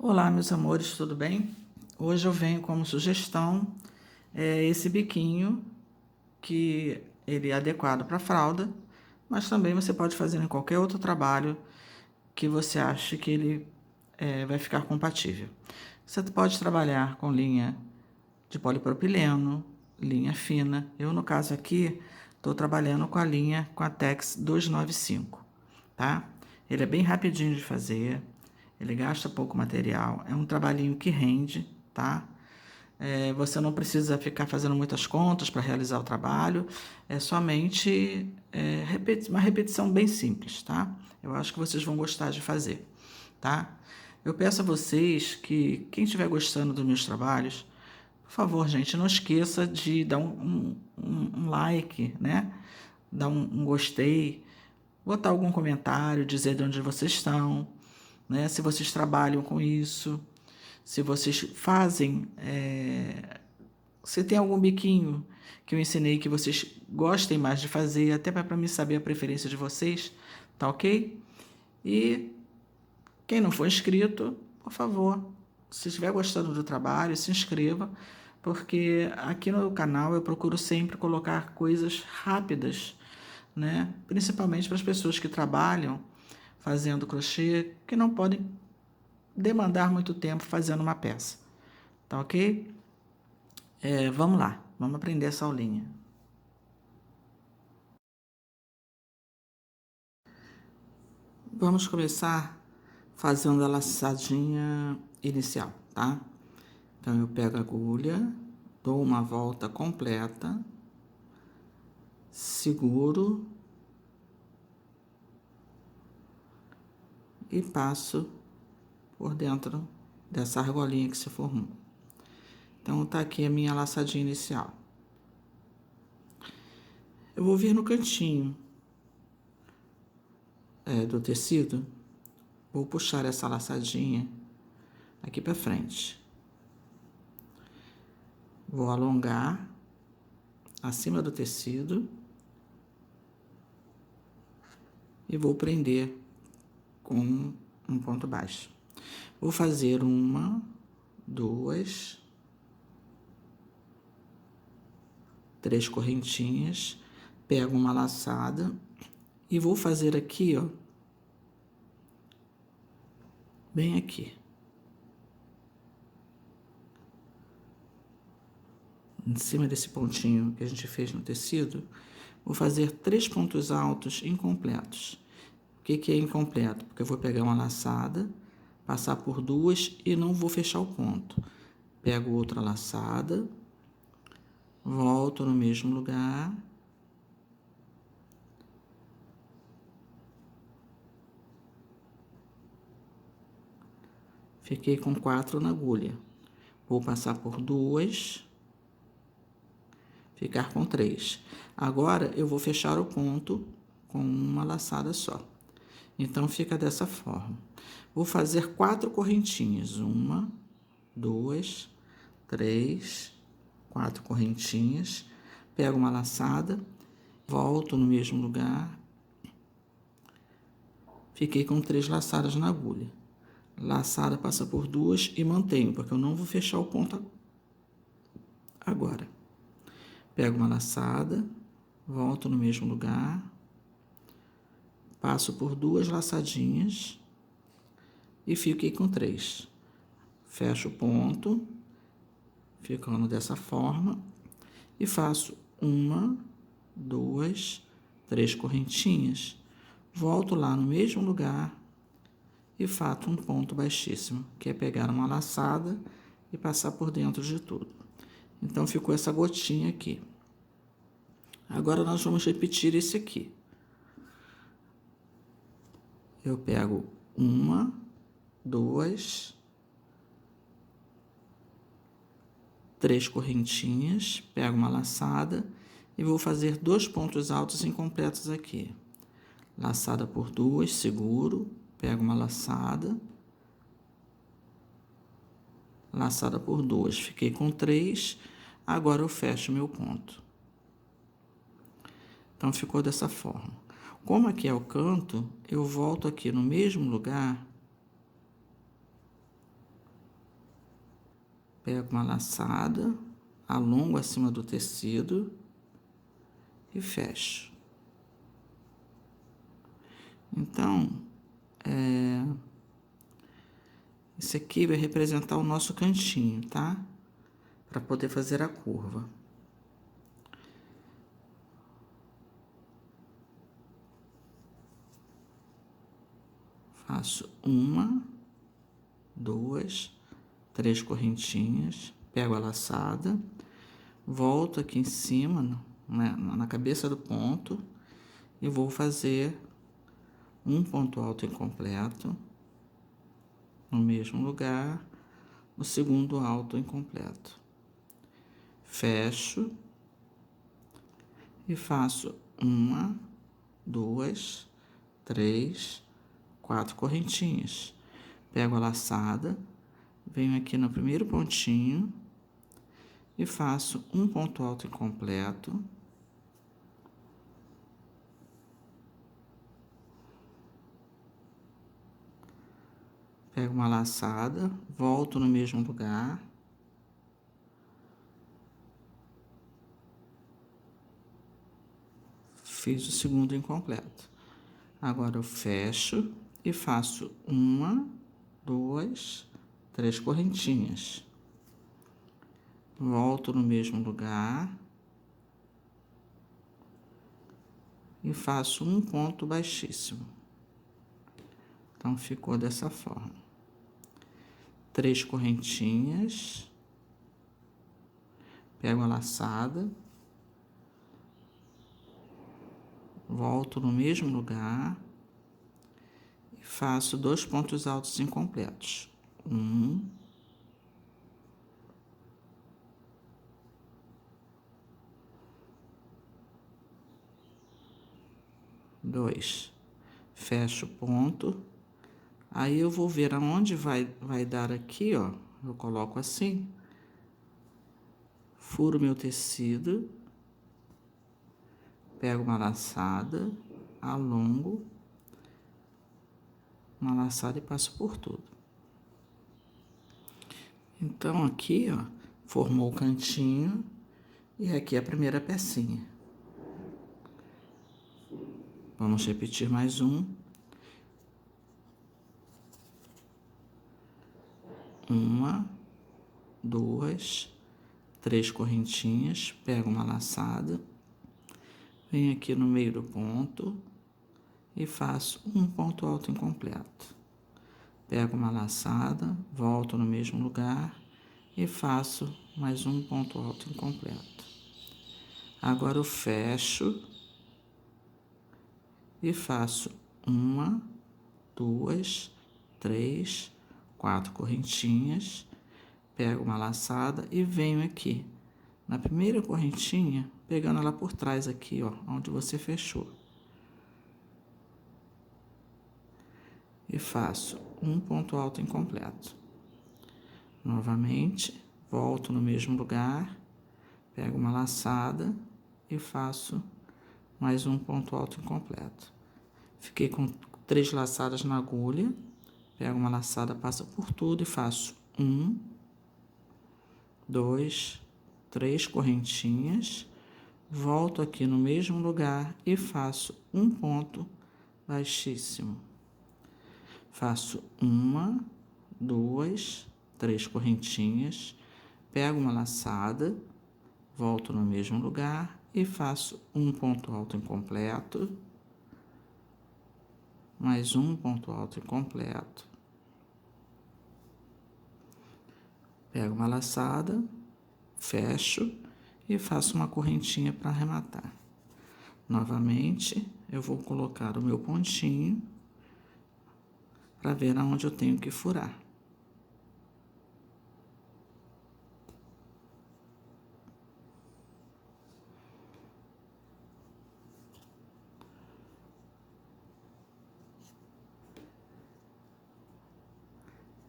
Olá, meus amores, tudo bem? Hoje eu venho como sugestão esse biquinho que ele é adequado para fralda, mas também você pode fazer em qualquer outro trabalho que você ache que ele vai ficar compatível. Você pode trabalhar com linha de polipropileno, linha fina. Eu, no caso aqui, estou trabalhando com a linha com a Tex 295, tá? Ele é bem rapidinho de fazer, ele gasta pouco material, é um trabalhinho que rende, tá? Você não precisa ficar fazendo muitas contas para realizar o trabalho, é somente uma repetição bem simples, tá? Eu acho que vocês vão gostar de fazer, tá? Eu peço a vocês que, quem estiver gostando dos meus trabalhos, por favor, gente, não esqueça de dar um like, né? Dar um gostei, botar algum comentário, dizer de onde vocês estão, né? Se vocês trabalham com isso, se vocês fazem, se tem algum biquinho que eu ensinei que vocês gostem mais de fazer, até para me saber a preferência de vocês, tá ok? E quem não for inscrito, por favor, se estiver gostando do trabalho, se inscreva, porque aqui no canal eu procuro sempre colocar coisas rápidas, né? Principalmente para as pessoas que trabalham fazendo crochê, que não podem demandar muito tempo fazendo uma peça, tá ok? Vamos lá, vamos aprender essa aulinha. Vamos começar fazendo a laçadinha inicial, tá? Então, eu pego a agulha, dou uma volta completa, seguro e passo por dentro dessa argolinha que se formou. Então, tá aqui a minha laçadinha inicial. Eu vou vir no cantinho do tecido, vou puxar essa laçadinha aqui para frente. Vou alongar acima do tecido e vou prender com um ponto baixo. Vou fazer 1, 2, 3 correntinhas, pego uma laçada e vou fazer aqui, ó, bem aqui. Em cima desse pontinho que a gente fez no tecido, vou fazer 3 pontos altos incompletos. O que é incompleto? Porque eu vou pegar uma laçada, passar por 2 e não vou fechar o ponto. Pego outra laçada, volto no mesmo lugar. Fiquei com 4 na agulha. Vou passar por 2, ficar com 3. Agora, eu vou fechar o ponto com uma laçada só. Então, fica dessa forma. Vou fazer 4 correntinhas. 1, 2, 3, 4 correntinhas. Pego uma laçada, volto no mesmo lugar. Fiquei com 3 laçadas na agulha. Laçada passa por 2 e mantenho, porque eu não vou fechar o ponto agora. Pego uma laçada, volto no mesmo lugar, passo por 2 laçadinhas e fiquei com 3. Fecho o ponto, ficando dessa forma, e faço 1, 2, 3 correntinhas, volto lá no mesmo lugar e faço um ponto baixíssimo, que é pegar uma laçada e passar por dentro de tudo. Então, ficou essa gotinha aqui. Agora, nós vamos repetir esse aqui. Eu pego 1, 2, 3 correntinhas, pego uma laçada e vou fazer 2 pontos altos incompletos aqui. Laçada por 2, seguro, pego uma laçada, laçada por 2, fiquei com 3, agora eu fecho meu ponto. Então, ficou dessa forma. Como aqui é o canto, eu volto aqui no mesmo lugar Pego uma laçada, alongo acima do tecido e fecho. Então, esse aqui vai representar o nosso cantinho, tá? Para poder fazer a curva. Faço 1, 2, 3 correntinhas, pego a laçada, volto aqui em cima, né, na cabeça do ponto, e vou fazer um ponto alto incompleto no mesmo lugar, o segundo alto incompleto. Fecho e faço 1, 2, 3, 4 correntinhas. Pego a laçada, venho aqui no primeiro pontinho e faço um ponto alto incompleto. Pego uma laçada, volto no mesmo lugar. Fiz o segundo incompleto. Agora eu fecho e faço 1, 2, 3 correntinhas. Volto no mesmo lugar e faço um ponto baixíssimo. Então, ficou dessa forma. 3 correntinhas. Pego a laçada. Volto no mesmo lugar e faço 2 pontos altos incompletos. 1, 2. Fecho o ponto. Aí eu vou ver aonde vai dar aqui, ó. Eu coloco assim. Furo meu tecido. Pego uma laçada, alongo, uma laçada e passo por tudo. Então, aqui, ó, formou o cantinho e aqui a primeira pecinha. Vamos repetir mais um. 1, 2, 3 correntinhas, pego uma laçada, venho aqui no meio do ponto e faço um ponto alto incompleto. Pego uma laçada, volto no mesmo lugar e faço mais um ponto alto incompleto. Agora eu fecho e faço 1, 2, 3, 4 correntinhas, pego uma laçada e venho aqui na primeira correntinha, pegando ela por trás aqui, ó, onde você fechou. E faço um ponto alto incompleto. Novamente, volto no mesmo lugar, pego uma laçada e faço mais um ponto alto incompleto. Fiquei com 3 laçadas na agulha, pego uma laçada, passo por tudo e faço 1, 2, 3 correntinhas, volto aqui no mesmo lugar e faço um ponto baixíssimo. Faço 1, 2, 3 correntinhas, pego uma laçada, volto no mesmo lugar e faço um ponto alto incompleto, mais um ponto alto incompleto. Pego uma laçada, fecho e faço uma correntinha para arrematar. Novamente, eu vou colocar o meu pontinho para ver aonde eu tenho que furar.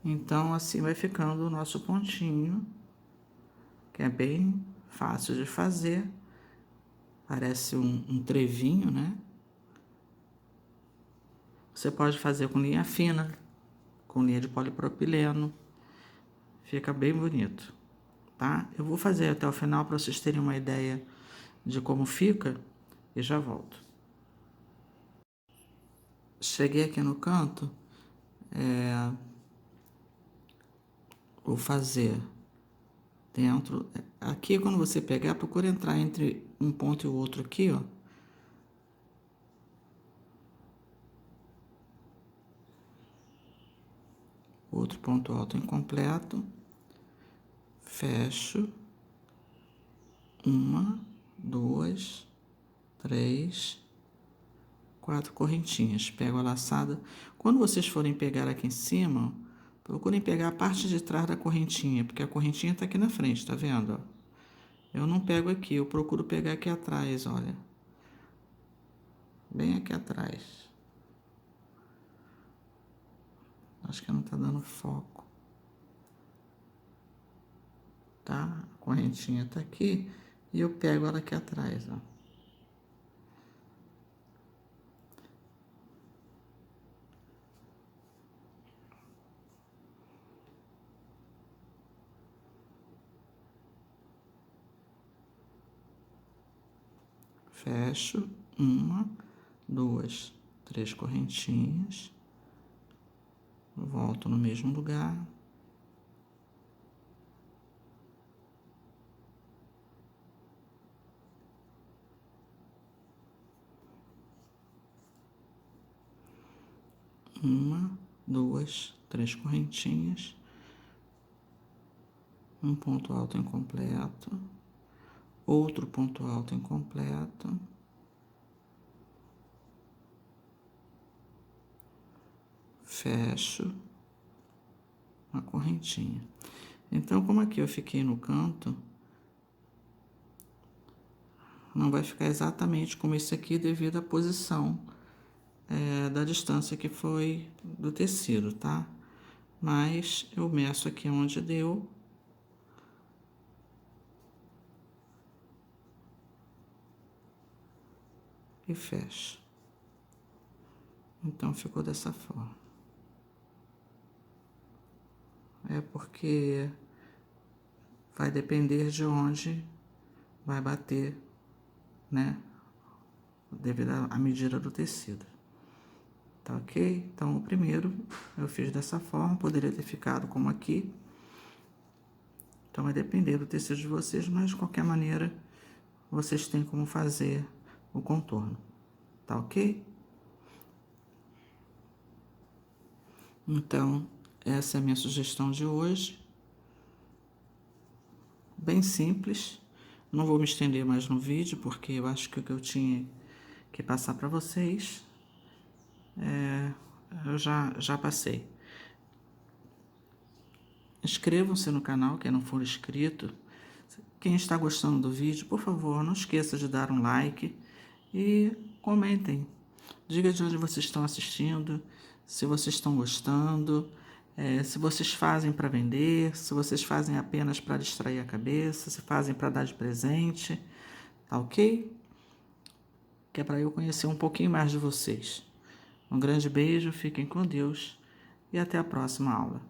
Então, assim vai ficando o nosso pontinho, que é bem fácil de fazer. Parece um trevinho, né? Você pode fazer com linha fina, com linha de polipropileno. Fica bem bonito. tá? Eu vou fazer até o final para vocês terem uma ideia de como fica e já volto. Cheguei aqui no canto, vou fazer dentro. Aqui, quando você pegar, procura entrar entre um ponto e o outro aqui, ó. Outro ponto alto incompleto. Fecho. 1, 2, 3, 4 correntinhas. Pego a laçada. Quando vocês forem pegar aqui em cima, procurem pegar a parte de trás da correntinha, porque a correntinha tá aqui na frente, tá vendo, ó? Eu não pego aqui, eu procuro pegar aqui atrás, olha. Bem aqui atrás. Acho que não tá dando foco. Tá? A correntinha tá aqui e eu pego ela aqui atrás, ó. Fecho. 1, 2, 3 correntinhas. Volto no mesmo lugar. Uma, 2, 3 correntinhas. Um ponto alto incompleto. Outro ponto alto incompleto. Fecho uma correntinha. Então, como aqui eu fiquei no canto, não vai ficar exatamente como esse aqui devido à posição da distância que foi do tecido, tá? Mas eu meço aqui onde deu. E fecho. Então, ficou dessa forma. É porque vai depender de onde vai bater, né? Devido à medida do tecido. Tá ok? Então, o primeiro eu fiz dessa forma, poderia ter ficado como aqui. Então, vai depender do tecido de vocês, mas de qualquer maneira, vocês têm como fazer o contorno. Tá ok? Então, essa é a minha sugestão de hoje. Bem simples. Não vou me estender mais no vídeo, porque eu acho que o que eu tinha que passar para vocês, eu já passei. Inscrevam-se no canal, quem não for inscrito. Quem está gostando do vídeo, por favor, não esqueça de dar um like e comentem. Diga de onde vocês estão assistindo, se vocês estão gostando, se vocês fazem para vender, se vocês fazem apenas para distrair a cabeça, se fazem para dar de presente, tá ok? Que é para eu conhecer um pouquinho mais de vocês. Um grande beijo, fiquem com Deus e até a próxima aula.